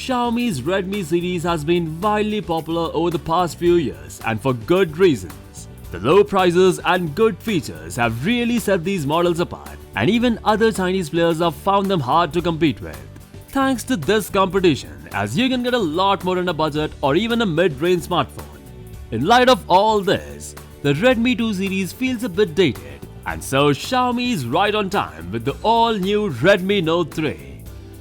Xiaomi's Redmi series has been wildly popular over the past few years, and for good reasons. The low prices and good features have really set these models apart, and even other Chinese players have found them hard to compete with. Thanks to this competition, as you can get a lot more in a budget or even a mid-range smartphone. In light of all this, the Redmi 2 series feels a bit dated, and so Xiaomi is right on time with the all-new Redmi Note 3.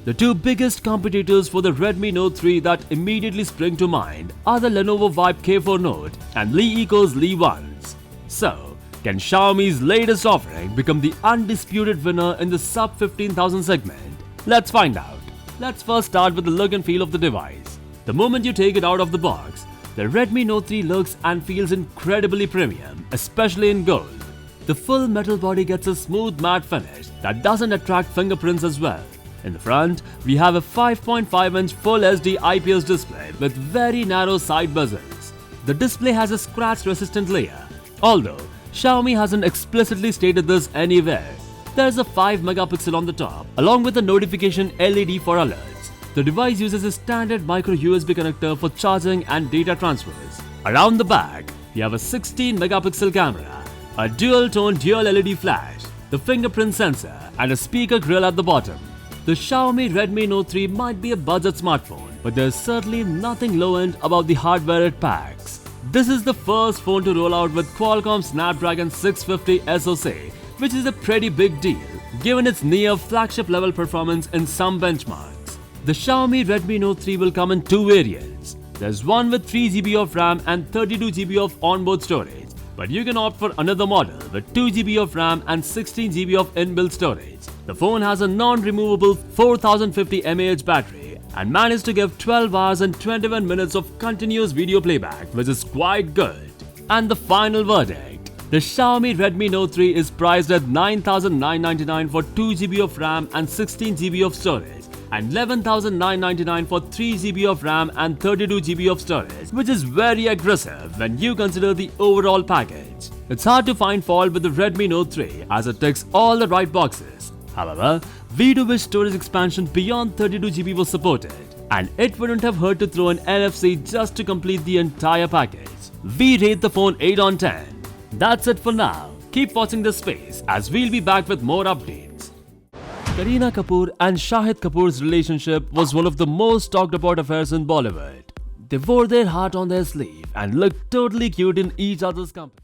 The two biggest competitors for the Redmi Note 3 that immediately spring to mind are the Lenovo Vibe K4 Note and Li Eco's Li Ones. So, can Xiaomi's latest offering become the undisputed winner in the sub 15,000 segment? Let's find out. Let's first start with the look and feel of the device. The moment you take it out of the box, the Redmi Note 3 looks and feels incredibly premium, especially in gold. The full metal body gets a smooth matte finish that doesn't attract fingerprints as well. In the front, we have a 5.5-inch Full HD IPS display with very narrow side bezels. The display has a scratch-resistant layer. Although Xiaomi hasn't explicitly stated this anywhere, there's a 5-megapixel on the top, along with a notification LED for alerts. The device uses a standard micro USB connector for charging and data transfers. Around the back, we have a 16-megapixel camera, a dual-tone dual LED flash, the fingerprint sensor, and a speaker grill at the bottom. The Xiaomi Redmi Note 3 might be a budget smartphone, but there's certainly nothing low-end about the hardware it packs. This is the first phone to roll out with Qualcomm Snapdragon 650 SoC, which is a pretty big deal, given its near flagship level performance in some benchmarks. The Xiaomi Redmi Note 3 will come in two variants. There's one with 3GB of RAM and 32GB of onboard storage, but you can opt for another model with 2GB of RAM and 16GB of inbuilt storage. The phone has a non-removable 4050 mAh battery and managed to give 12 hours and 21 minutes of continuous video playback, which is quite good. And the final verdict: the Xiaomi Redmi Note 3 is priced at 9,999 for 2GB of RAM and 16GB of storage, and 11,999 for 3GB of RAM and 32GB of storage, which is very aggressive when you consider the overall package. It's hard to find fault with the Redmi Note 3 as it ticks all the right boxes. However, we do wish storage expansion beyond 32GB was supported, and it wouldn't have hurt to throw an NFC just to complete the entire package. We rate the phone 8 on 10. That's it for now. Keep watching this space as we'll be back with more updates. Kareena Kapoor and Shahid Kapoor's relationship was one of the most talked about affairs in Bollywood. They wore their heart on their sleeve and looked totally cute in each other's company.